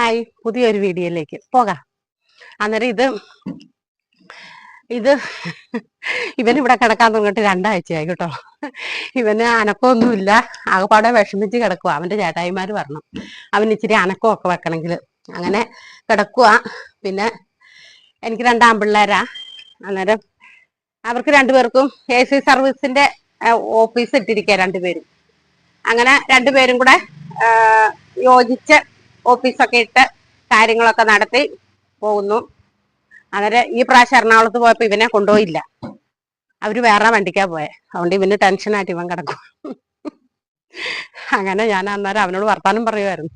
Hi, പുതിയൊരു വീഡിയോയിലേക്ക് പോകാം. അന്നേരം ഇത് ഇവനിവിടെ കിടക്കാൻ തുടങ്ങിയിട്ട് 2 ആഴ്ചയായി കേട്ടോ. ഇവന് അനക്കമൊന്നുമില്ല, ആകപ്പാടെ വിഷമിച്ച് കിടക്കുക. അവന്റെ ചേട്ടായിമാര് പറഞ്ഞു അവന് ഇച്ചിരി അനക്കമൊക്കെ വെക്കണമെങ്കിൽ അങ്ങനെ കിടക്കുക. പിന്നെ എനിക്ക് 2 ആൺപിള്ളേരാ. അന്നേരം അവർക്ക് 2 പേർക്കും AC സർവീസിന്റെ ഓഫീസ് ഇട്ടിരിക്കുക 2 പേരും. അങ്ങനെ 2 പേരും കൂടെ യോജിച്ച് ഓഫീസൊക്കെ ഇട്ട് കാര്യങ്ങളൊക്കെ നടത്തി പോകുന്നു. അന്നേരം ഈ പ്രാവശ്യം എറണാകുളത്ത് പോയപ്പോ ഇവനെ കൊണ്ടുപോയില്ല, അവര് വേറെ വണ്ടിക്കാ പോയെ. അതുകൊണ്ട് ഇവന് ടെൻഷനായിട്ട് ഇവൻ കിടക്കും. അങ്ങനെ ഞാൻ അന്നേരം അവനോട് വർത്താനം പറയുമായിരുന്നു.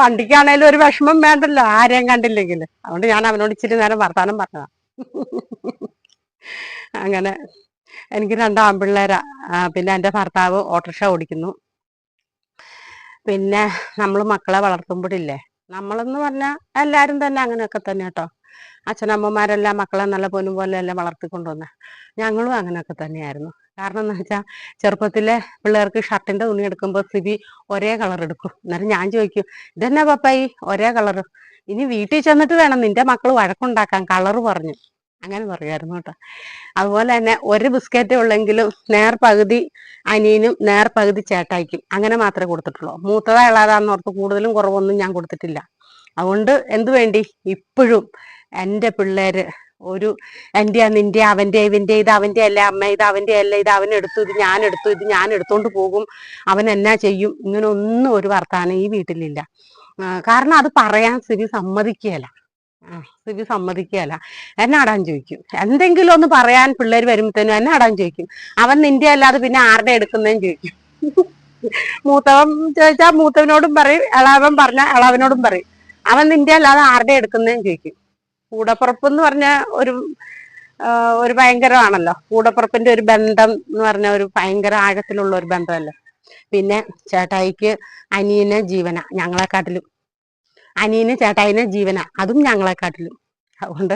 വണ്ടിക്കാണേലും ഒരു വിഷമം വേണ്ടല്ലോ ആരെയും കണ്ടില്ലെങ്കിൽ. അതുകൊണ്ട് ഞാൻ അവനോട് ഇച്ചിരി നേരം വർത്താനം പറഞ്ഞതാ. അങ്ങനെ എനിക്ക് 2 ആൺപിള്ളേരാ. പിന്നെ എൻ്റെ ഭർത്താവ് ഓട്ടോറിക്ഷ ഓടിക്കുന്നു. പിന്നെ നമ്മൾ മക്കളെ വളർത്തുമ്പോഴില്ലേ, നമ്മളെന്ന് പറഞ്ഞാൽ എല്ലാവരും തന്നെ അങ്ങനെയൊക്കെ തന്നെ കേട്ടോ. അച്ഛനമ്മമാരെല്ലാം മക്കളെ നല്ല പൊന്നും പോലെയല്ലേ വളർത്തിക്കൊണ്ടുവന്നെ. ഞങ്ങളും അങ്ങനെയൊക്കെ തന്നെയായിരുന്നു. കാരണം എന്ന് വെച്ചാൽ ചെറുപ്പത്തിലെ പിള്ളേർക്ക് ഷർട്ടിന്റെ തുണി എടുക്കുമ്പോൾ സിബി ഒരേ കളർ എടുക്കും. അന്നേരം ഞാൻ ചോദിക്കും, ഇതെന്നാ പപ്പായി ഒരേ കളർ, ഇനി വീട്ടിൽ ചെന്നിട്ട് വേണം നിന്റെ മക്കൾ വഴക്കുണ്ടാക്കാൻ, കളറ് പറഞ്ഞു. അങ്ങനെ പറയുമായിരുന്നു കേട്ടോ. അതുപോലെ തന്നെ ഒരു ബിസ്ക്കറ്റേ ഉള്ളെങ്കിലും നേർപകുതി അനിയനും നേർപകുതി ചേട്ടായിക്കും, അങ്ങനെ മാത്രമേ കൊടുത്തിട്ടുള്ളൂ. മൂത്തതാ ഇളാതാന്ന് ഓർത്ത് കൂടുതലും കുറവൊന്നും ഞാൻ കൊടുത്തിട്ടില്ല. അതുകൊണ്ട് എന്തു വേണ്ടി ഇപ്പോഴും എൻ്റെ പിള്ളേര് ഒരു എൻ്റെ നിന്റെ അവൻ്റെ ഇവൻ്റെ, ഇത് അവൻ്റെ അല്ല അമ്മ, ഇത് അവൻ്റെ അല്ല, ഇത് അവനെടുത്തു, ഇത് ഞാനെടുത്തു, ഇത് ഞാൻ എടുത്തോണ്ട് പോകും, അവൻ എന്നാ ചെയ്യും, ഇങ്ങനെ ഒന്നും ഒരു വർത്താനം ഈ വീട്ടിലില്ല. കാരണം അത് പറയാൻ സിബി സമ്മതിക്കുകയല്ല. സിബി സമ്മതിക്കുകയല്ല. എന്നാടാൻ ചോദിക്കും, എന്തെങ്കിലും ഒന്ന് പറയാൻ പിള്ളേർ വരുമ്പോഴത്തേനും എന്നാടാൻ ചോദിക്കും. അവൻ നിന്റെ അല്ലാതെ പിന്നെ ആരുടെ എടുക്കുന്നതെന്ന് ചോദിക്കും. മൂത്തവൻ ചോദിച്ചാൽ മൂത്തവനോടും പറയും, ഇളാവൻ പറഞ്ഞാൽ ഇളാവനോടും പറയും, അവൻ നിന്റെ അല്ലാതെ ആരുടെ എടുക്കുന്നതെന്ന് ചോദിക്കും. കൂടപ്പുറപ്പ് എന്ന് പറഞ്ഞ ഒരു ഭയങ്കരമാണല്ലോ. കൂടപ്പുറപ്പിന്റെ ഒരു ബന്ധം എന്ന് പറഞ്ഞ ഒരു ഭയങ്കര ആഴത്തിലുള്ള ഒരു ബന്ധമല്ലേ. പിന്നെ ചേട്ടായിക്ക് അനിയന് ജീവന, ഞങ്ങളെക്കാട്ടിലും. അനിയന് ചേട്ടായിന് ജീവന, അതും ഞങ്ങളെക്കാട്ടിലും. അതുകൊണ്ട്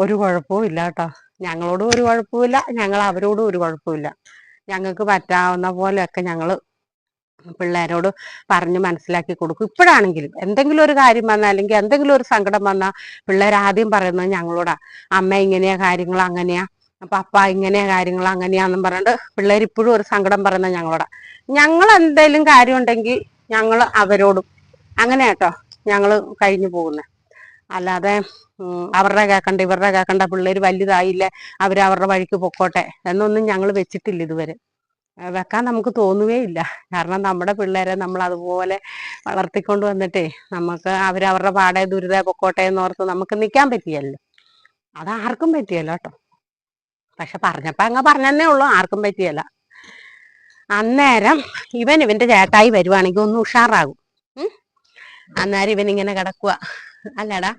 ഒരു കുഴപ്പവും ഇല്ല കേട്ടോ. ഞങ്ങളോടും ഒരു കുഴപ്പമില്ല, ഞങ്ങൾ അവരോടും ഒരു കുഴപ്പമില്ല. ഞങ്ങൾക്ക് പറ്റാവുന്ന പോലെയൊക്കെ ഞങ്ങള് പിള്ളേരോട് പറഞ്ഞ് മനസ്സിലാക്കി കൊടുക്കും. ഇപ്പോഴാണെങ്കിലും എന്തെങ്കിലും ഒരു കാര്യം വന്നാൽ, അല്ലെങ്കിൽ എന്തെങ്കിലും ഒരു സങ്കടം വന്നാൽ പിള്ളേർ ആദ്യം പറയുന്നത് ഞങ്ങളോടാ. അമ്മ ഇങ്ങനെയാ കാര്യങ്ങൾ അങ്ങനെയാ, പപ്പ ഇങ്ങനെയാ കാര്യങ്ങൾ അങ്ങനെയാന്നും പറഞ്ഞിട്ട് പിള്ളേർ ഇപ്പോഴും ഒരു സങ്കടം പറയുന്നത് ഞങ്ങളോടാ. ഞങ്ങൾ എന്തെങ്കിലും കാര്യം ഉണ്ടെങ്കിൽ ഞങ്ങൾ അവരോടും അങ്ങനെ കേട്ടോ ഞങ്ങൾ കഴിഞ്ഞു പോകുന്നത്. അല്ലാതെ അവരുടെ കേൾക്കണ്ട ഇവരുടെ കേൾക്കണ്ട, പിള്ളേർ വലുതായില്ലേ അവരവരുടെ വഴിക്ക് പൊക്കോട്ടെ എന്നൊന്നും ഞങ്ങൾ വെച്ചിട്ടില്ല ഇതുവരെ. വെക്കാൻ നമുക്ക് തോന്നുകയേ ഇല്ല. കാരണം നമ്മുടെ പിള്ളേരെ നമ്മൾ അതുപോലെ വളർത്തിക്കൊണ്ട് വന്നിട്ടേ നമുക്ക് അവരവരുടെ പാടെ ദുരിത പൊക്കോട്ടെ എന്നോർത്ത് നമുക്ക് നിൽക്കാൻ പറ്റിയല്ലോ. അതാർക്കും പറ്റിയല്ല കേട്ടോ. പക്ഷെ പറഞ്ഞപ്പോ അങ്ങ് പറഞ്ഞതന്നേ ഉള്ളൂ, ആർക്കും പറ്റിയല്ല. അന്നേരം ഇവന്റെ ചേട്ടായി വരുവാണെങ്കിൽ ഒന്ന് ഉഷാറാകും. അന്നേരം ഇവനിങ്ങനെ കിടക്കുക അല്ലടാ.